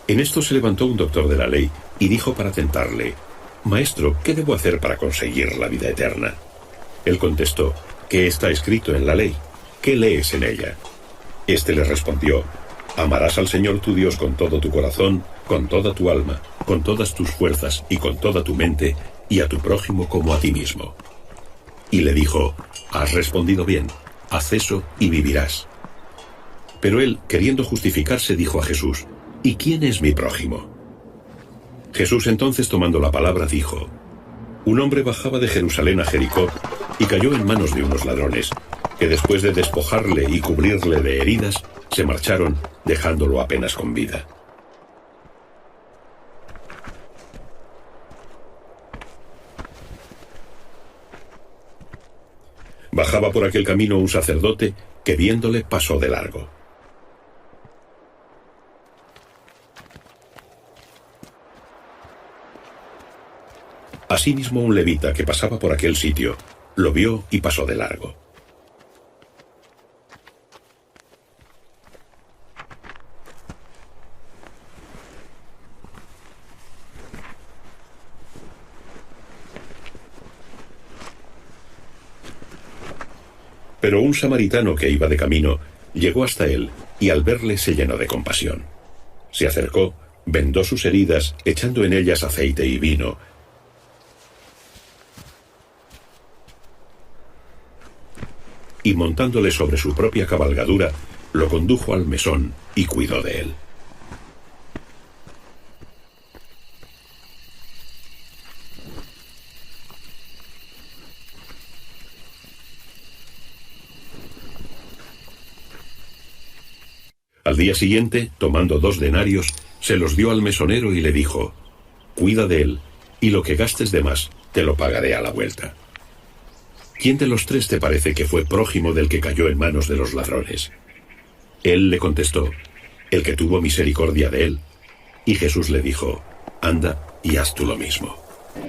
En esto se levantó un doctor de la ley y dijo para tentarle: «Maestro, ¿qué debo hacer para conseguir la vida eterna?». Él contestó: «¿Qué está escrito en la ley? ¿Qué lees en ella?». Este le respondió: «Amarás al Señor tu Dios con todo tu corazón, con toda tu alma, con todas tus fuerzas y con toda tu mente, y a tu prójimo como a ti mismo». Y le dijo: «Has respondido bien, haz eso y vivirás». Pero él, queriendo justificarse, dijo a Jesús: «¿Y quién es mi prójimo?». Jesús entonces, tomando la palabra, dijo: «Un hombre bajaba de Jerusalén a Jericó y cayó en manos de unos ladrones, que después de despojarle y cubrirle de heridas, se marcharon, dejándolo apenas con vida». Bajaba por aquel camino un sacerdote que, viéndole, pasó de largo. Asimismo, un levita que pasaba por aquel sitio lo vio y pasó de largo. Pero un samaritano que iba de camino llegó hasta él y al verle se llenó de compasión. Se acercó, vendó sus heridas, echando en ellas aceite y vino, y montándole sobre su propia cabalgadura, lo condujo al mesón y cuidó de él. Al día siguiente, tomando 2 denarios, se los dio al mesonero y le dijo: «Cuida de él, y lo que gastes de más, te lo pagaré a la vuelta». «¿Quién de los 3 te parece que fue prójimo del que cayó en manos de los ladrones?». Él le contestó: «El que tuvo misericordia de él». Y Jesús le dijo: «Anda y haz tú lo mismo».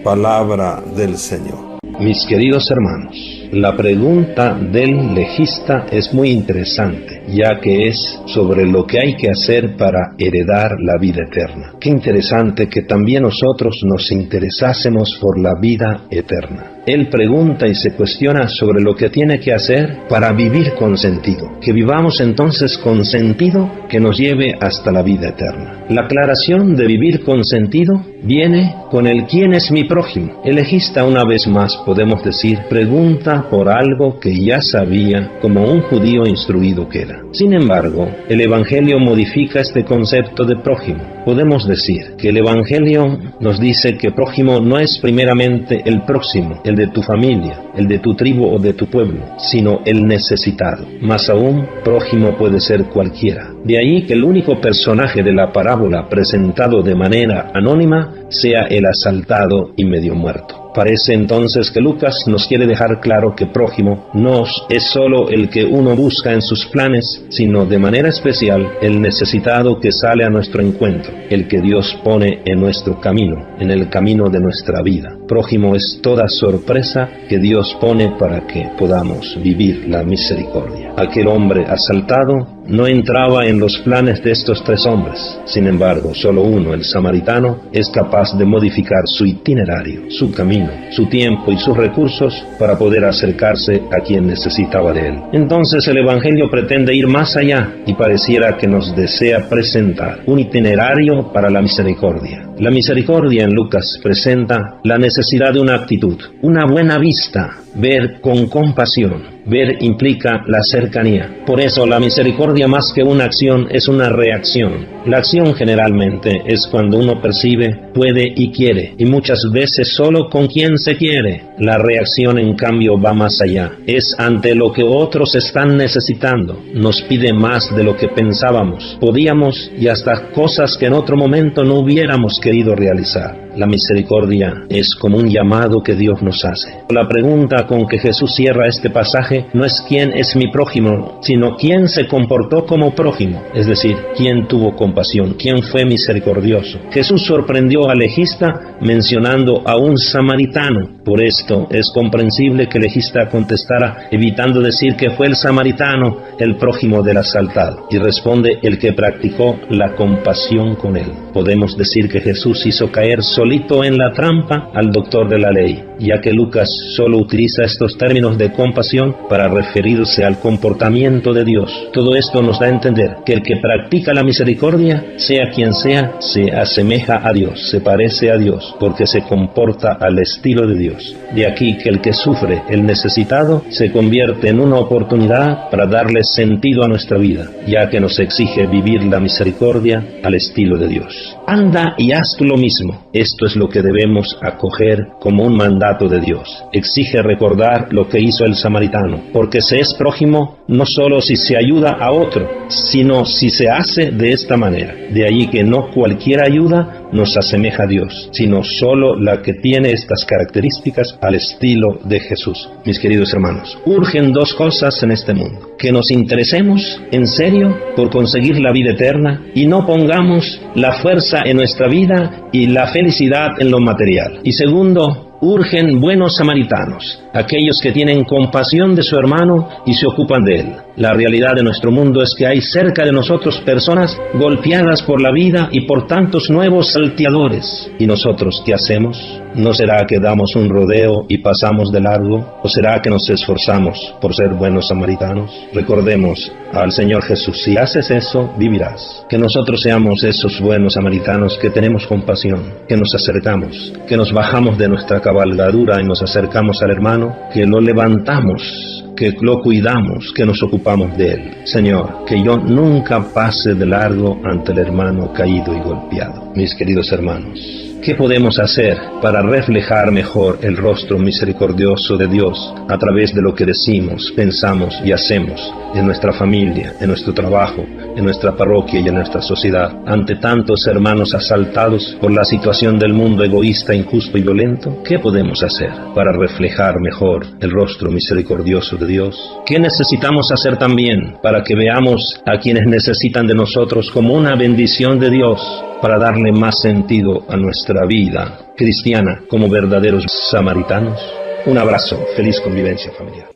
Palabra del Señor. Mis queridos hermanos, la pregunta del legista es muy interesante, ya que es sobre lo que hay que hacer para heredar la vida eterna. Qué interesante que también nosotros nos interesásemos por la vida eterna. Él pregunta y se cuestiona sobre lo que tiene que hacer para vivir con sentido. Que vivamos entonces con sentido que nos lleve hasta la vida eterna. La aclaración de vivir con sentido viene con el ¿quién es mi prójimo? El legista, una vez más podemos decir, pregunta por algo que ya sabía como un judío instruido que era. Sin embargo, el Evangelio modifica este concepto de prójimo. Podemos decir que el Evangelio nos dice que prójimo no es primeramente el próximo, el de tu familia, el de tu tribu o de tu pueblo, sino el necesitado. Más aún, prójimo puede ser cualquiera. De ahí que el único personaje de la parábola presentado de manera anónima sea el asaltado y medio muerto. Parece entonces que Lucas nos quiere dejar claro que prójimo no es solo el que uno busca en sus planes, sino de manera especial el necesitado que sale a nuestro encuentro, el que Dios pone en nuestro camino, en el camino de nuestra vida. Prójimo es toda sorpresa que Dios pone para que podamos vivir la misericordia. Aquel hombre asaltado no entraba en los planes de estos 3 hombres. Sin embargo, solo uno, el samaritano, es capaz de modificar su itinerario, su camino, su tiempo y sus recursos para poder acercarse a quien necesitaba de él. Entonces el Evangelio pretende ir más allá y pareciera que nos desea presentar un itinerario para la misericordia. La misericordia en Lucas presenta la necesidad de una actitud, una buena vista, ver con compasión. Ver implica la cercanía. Por eso la misericordia, más que una acción, es una reacción. La acción generalmente es cuando uno percibe, puede y quiere, y muchas veces solo con quien se quiere. La reacción, en cambio, va más allá. Es ante lo que otros están necesitando. Nos pide más de lo que pensábamos, podíamos y hasta cosas que en otro momento no hubiéramos querido realizar. La misericordia es como un llamado que Dios nos hace. La pregunta pregunta con que Jesús cierra este pasaje no es quién es mi prójimo, sino quién se comportó como prójimo, es decir, quién tuvo compasión, quién fue misericordioso. Jesús sorprendió al legista mencionando a un samaritano. Por esto es comprensible que el legista contestara evitando decir que fue el samaritano el prójimo del asaltado, y responde el que practicó la compasión con él. Podemos decir que Jesús hizo caer solito en la trampa al doctor de la ley, ya que Lucas solo utiliza estos términos de compasión para referirse al comportamiento de Dios. Todo esto nos da a entender que el que practica la misericordia, sea quien sea, se asemeja a Dios, se parece a Dios, porque se comporta al estilo de Dios. De aquí que el que sufre, el necesitado, se convierte en una oportunidad para darle sentido a nuestra vida, ya que nos exige vivir la misericordia al estilo de Dios. Anda y haz tú lo mismo. Esto es lo que debemos acoger como un mandato de Dios. Exige recordar lo que hizo el samaritano, porque se es prójimo no solo si se ayuda a otro, sino si se hace de esta manera. De allí que no cualquier ayuda nos asemeja a Dios, sino solo la que tiene estas características al estilo de Jesús. Mis queridos hermanos, urgen dos cosas en este mundo: que nos interesemos en serio por conseguir la vida eterna y no pongamos la fuerza en nuestra vida y la felicidad en lo material. Y segundo, urgen buenos samaritanos, aquellos que tienen compasión de su hermano y se ocupan de él. La realidad de nuestro mundo es que hay cerca de nosotros personas golpeadas por la vida y por tantos nuevos salteadores. ¿Y nosotros qué hacemos? ¿No será que damos un rodeo y pasamos de largo? ¿O será que nos esforzamos por ser buenos samaritanos? Recordemos al Señor Jesús: si haces eso, vivirás. Que nosotros seamos esos buenos samaritanos que tenemos compasión, que nos acercamos, que nos bajamos de nuestra cabalgadura y nos acercamos al hermano, que lo levantamos, que lo cuidamos, que nos ocupamos de él. Señor, que yo nunca pase de largo ante el hermano caído y golpeado. Mis queridos hermanos, ¿qué podemos hacer para reflejar mejor el rostro misericordioso de Dios a través de lo que decimos, pensamos y hacemos en nuestra familia, en nuestro trabajo, en nuestra parroquia y en nuestra sociedad, ante tantos hermanos asaltados por la situación del mundo egoísta, injusto y violento? ¿Qué podemos hacer para reflejar mejor el rostro misericordioso de Dios? ¿Qué necesitamos hacer también para que veamos a quienes necesitan de nosotros como una bendición de Dios, para darle más sentido a nuestra vida cristiana como verdaderos samaritanos? Un abrazo, feliz convivencia familiar.